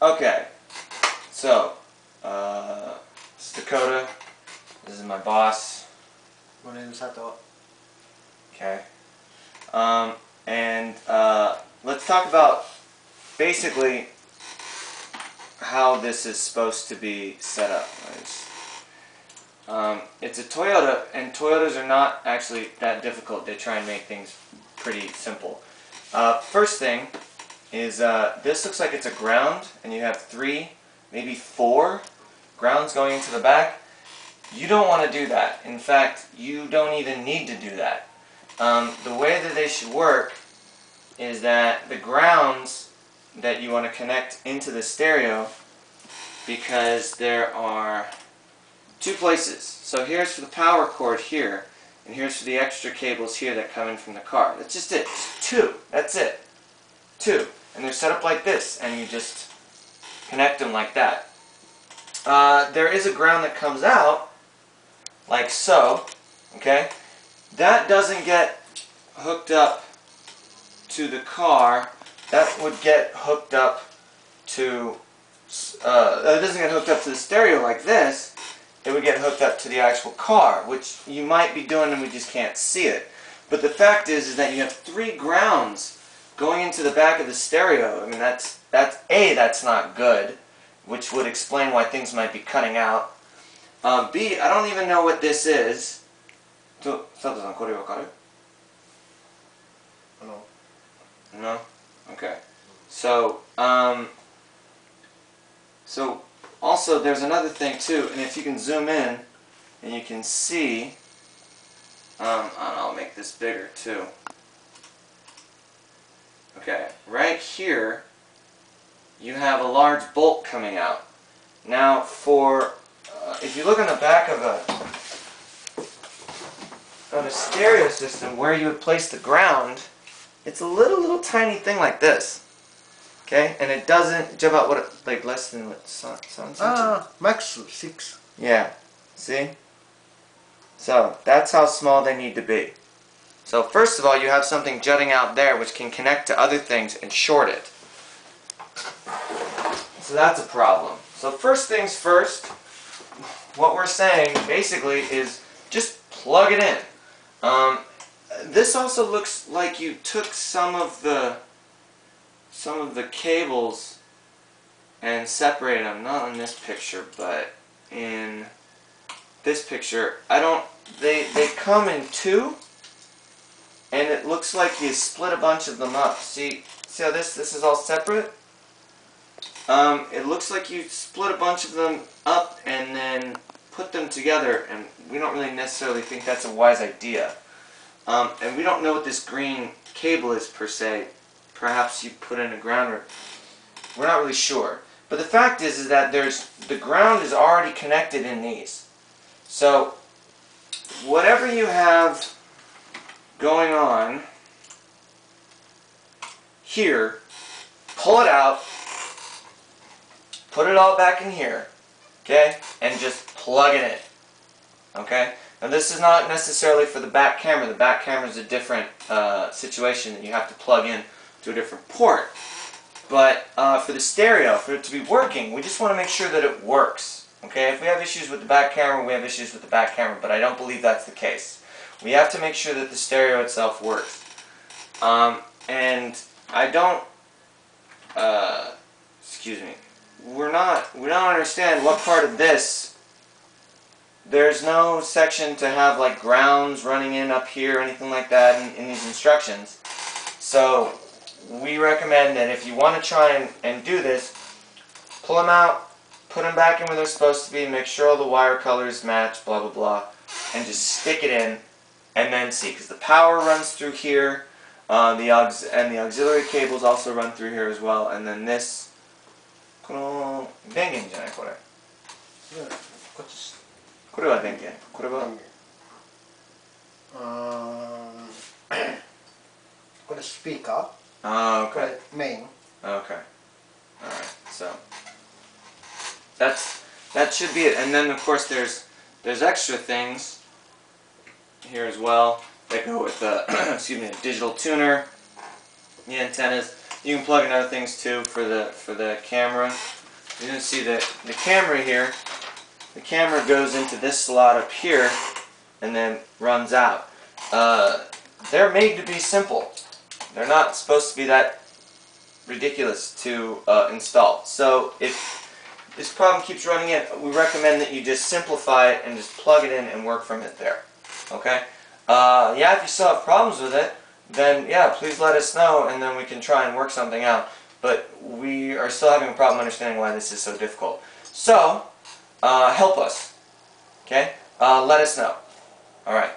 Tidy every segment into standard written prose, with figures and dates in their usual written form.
Okay, so, this is Dakota. This is my boss. My name is Sato. Okay. Let's talk about basically how this is supposed to be set up. It's a Toyota, and Toyotas are not actually that difficult. They try and make things pretty simple. First thing is this looks like it's a ground, and you have 3, maybe 4 grounds going into the back. You don't want to do that. In fact, you don't even need to do that. The way that they should work is that the grounds that you want to connect into the stereo, because there are 2 places. So here's for the power cord here, and here's for the extra cables here that come in from the car. That's just it. Just 2. That's it. 2. And they're set up like this, and you just connect them like that. There is a ground that comes out, like so, okay? That doesn't get hooked up to the car. That would get hooked up to, that doesn't get hooked up to the stereo like this. It would get hooked up to the actual car, which you might be doing and we just can't see it. But the fact is that you have 3 grounds going into the back of the stereo. I mean, that's not good, which would explain why things might be cutting out. B, I don't even know what this is. Sato-san, これわかる? No. No? Okay. So, also there's another thing too, and if you can zoom in, and you can see, and I'll make this bigger too. Okay, right here, you have a large bolt coming out. Now, if you look on the back of a stereo system where you would place the ground, it's a little tiny thing like this. Okay, and it doesn't. About what, like less than what? 7 max 6. Yeah. See. So that's how small they need to be. So first of all, you have something jutting out there which can connect to other things and short it. So that's a problem. So first things first, what we're saying basically is just plug it in. This also looks like you took some of the cables and separated them. Not on this picture, but in this picture. They come in 2, and it looks like you split a bunch of them up. See how this is all separate? It looks like you split a bunch of them up and then put them together, and we don't really necessarily think that's a wise idea. And we don't know what this green cable is per se. Perhaps you put in a grounder. We're not really sure. But the fact is that the ground is already connected in these. So whatever you have going on here, pull it out, put it all back in here, okay, and just plug it in, okay? Now this is not necessarily for the back camera. The back camera is a different situation that you have to plug in to a different port. But for the stereo, for it to be working, we just want to make sure that it works, okay? If we have issues with the back camera, we have issues with the back camera, but I don't believe that's the case. We have to make sure that the stereo itself works. And I don't, excuse me, we don't understand what part of this. There's no section to have like grounds running in up here or anything like that in these instructions. So we recommend that if you want to try and do this, pull them out, put them back in where they're supposed to be, make sure all the wire colors match, blah blah blah, and just stick it in, and then see, because the power runs through here, the auxiliary cables also run through here as well, and then this, この電源じゃないこれ。こっち。これは電源。これは。これスピーカー。Oh, okay. これメイン。Okay. Alright, so that should be it. And then of course there's extra things here as well that go with the excuse me, digital tuner, the antennas. you can plug in other things too for the camera. You're going to see that the camera here, the camera goes into this slot up here and then runs out. They're made to be simple. They're not supposed to be that ridiculous to install. So if this problem keeps running in, we recommend that you just simplify it and just plug it in and work from it there. Okay? Yeah, if you still have problems with it, then yeah, please let us know and then we can try and work something out. But we are still having a problem understanding why this is so difficult. So, help us. Okay? Let us know. Alright.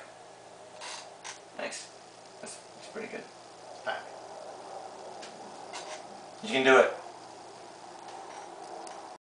Thanks. That's pretty good. You can do it.